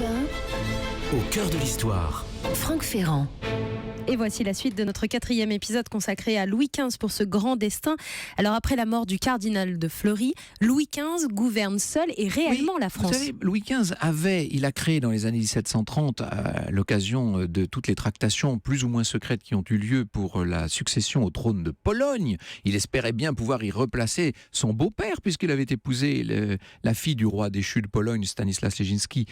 Au cœur de l'histoire. Franck Ferrand. Et voici la suite de notre 4e épisode consacré à Louis XV pour ce grand destin. Alors après la mort du cardinal de Fleury, Louis XV gouverne seul et réellement la France. Vous savez, Louis XV il a créé dans les années 1730, à l'occasion de toutes les tractations plus ou moins secrètes qui ont eu lieu pour la succession au trône de Pologne, il espérait bien pouvoir y replacer son beau-père puisqu'il avait épousé la fille du roi déchu de Pologne, Stanislas Leszczynski.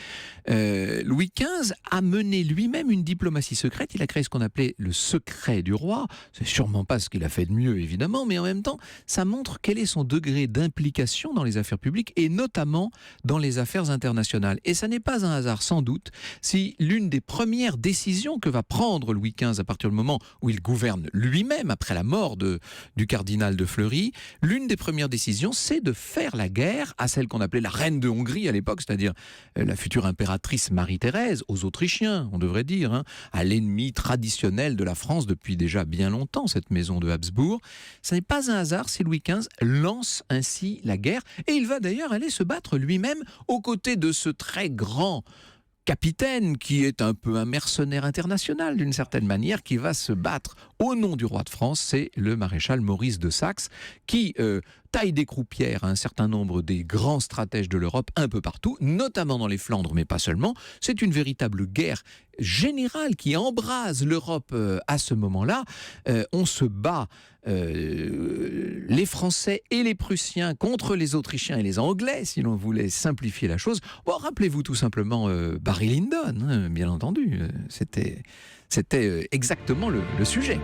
Louis XV a mené lui-même une diplomatie secrète. Il a créé ce qu'on appelait le secret du roi. C'est sûrement pas ce qu'il a fait de mieux, évidemment, mais en même temps, ça montre quel est son degré d'implication dans les affaires publiques et notamment dans les affaires internationales. Et ça n'est pas un hasard, sans doute, si l'une des premières décisions que va prendre Louis XV à partir du moment où il gouverne lui-même, après la mort du cardinal de Fleury, l'une des premières décisions, c'est de faire la guerre à celle qu'on appelait la reine de Hongrie à l'époque, c'est-à-dire la future impératrice Marie-Thérèse, aux Autrichiens, on devrait dire, à l'ennemi traditionnel de la France depuis déjà bien longtemps, cette maison de Habsbourg. Ce n'est pas un hasard si Louis XV lance ainsi la guerre, et il va d'ailleurs aller se battre lui-même aux côtés de ce très grand capitaine qui est un peu un mercenaire international d'une certaine manière, qui va se battre au nom du roi de France. C'est le maréchal Maurice de Saxe qui taille des croupières à un certain nombre des grands stratèges de l'Europe un peu partout, notamment dans les Flandres, mais pas seulement. C'est une véritable guerre générale qui embrase l'Europe à ce moment-là. On se bat, les Français et les Prussiens contre les Autrichiens et les Anglais, si l'on voulait simplifier la chose. Bon, rappelez-vous tout simplement Barry Lyndon, bien entendu. C'était exactement le sujet.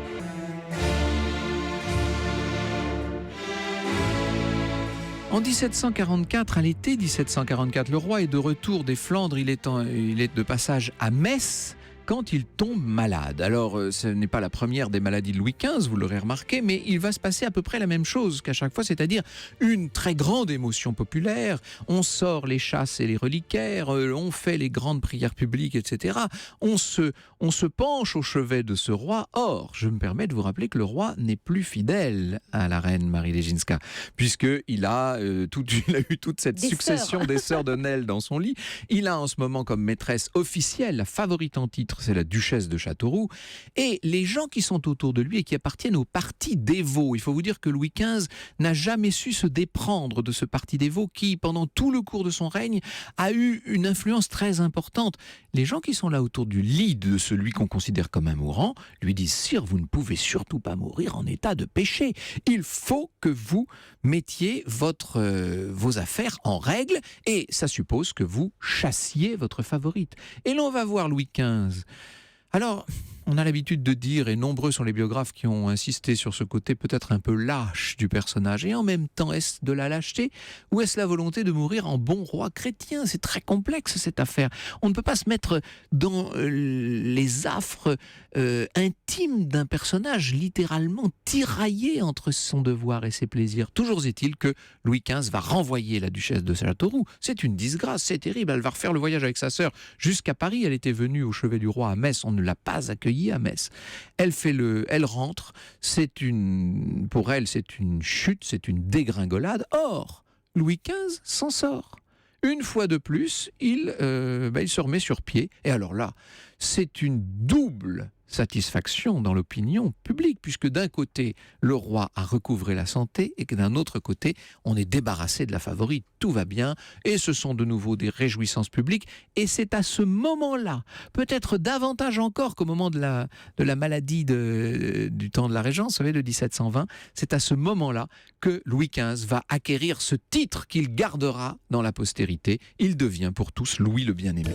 En 1744, à l'été 1744, le roi est de retour des Flandres, il est de passage à Metz quand il tombe malade. Alors, ce n'est pas la première des maladies de Louis XV, vous l'aurez remarqué, mais il va se passer à peu près la même chose qu'à chaque fois, c'est-à-dire une très grande émotion populaire. On sort les chasses et les reliquaires, on fait les grandes prières publiques, etc. On se penche au chevet de ce roi. Or, je me permets de vous rappeler que le roi n'est plus fidèle à la reine Marie Leszczynska, puisqu'il a eu toute cette succession des sœurs de Nesle dans son lit. Il a en ce moment comme maîtresse officielle, la favorite en titre, c'est la duchesse de Châteauroux, et les gens qui sont autour de lui et qui appartiennent au parti dévot. Il faut vous dire que Louis XV n'a jamais su se déprendre de ce parti dévot qui, pendant tout le cours de son règne, a eu une influence très importante. Les gens qui sont là autour du lit de celui qu'on considère comme un mourant lui disent « Sire, vous ne pouvez surtout pas mourir en état de péché. Il faut que vous mettiez vos affaires en règle et ça suppose que vous chassiez votre favorite. » Et l'on va voir Louis XV. Alors, on a l'habitude de dire, et nombreux sont les biographes qui ont insisté sur ce côté peut-être un peu lâche du personnage, et en même temps, est-ce de la lâcheté ou est-ce la volonté de mourir en bon roi chrétien? C'est très complexe cette affaire. On ne peut pas se mettre dans les affres intimes d'un personnage littéralement tiraillé entre son devoir et ses plaisirs. Toujours est-il que Louis XV va renvoyer la duchesse de Châteauroux. C'est une disgrâce, c'est terrible. Elle va refaire le voyage avec sa sœur jusqu'à Paris. Elle était venue au chevet du roi à Metz. On ne l'a pas accueillie à Metz. Elle rentre. Pour elle, c'est une chute, c'est une dégringolade. Or, Louis XV s'en sort. Une fois de plus, il se remet sur pied. Et alors là, c'est une double satisfaction dans l'opinion publique, puisque d'un côté, le roi a recouvré la santé et que d'un autre côté, on est débarrassé de la favorite. Tout va bien et ce sont de nouveau des réjouissances publiques. Et c'est à ce moment-là, peut-être davantage encore qu'au moment de la maladie du temps de la Régence, vous savez, de 1720, c'est à ce moment-là que Louis XV va acquérir ce titre qu'il gardera dans la postérité. Il devient pour tous Louis le Bien-Aimé.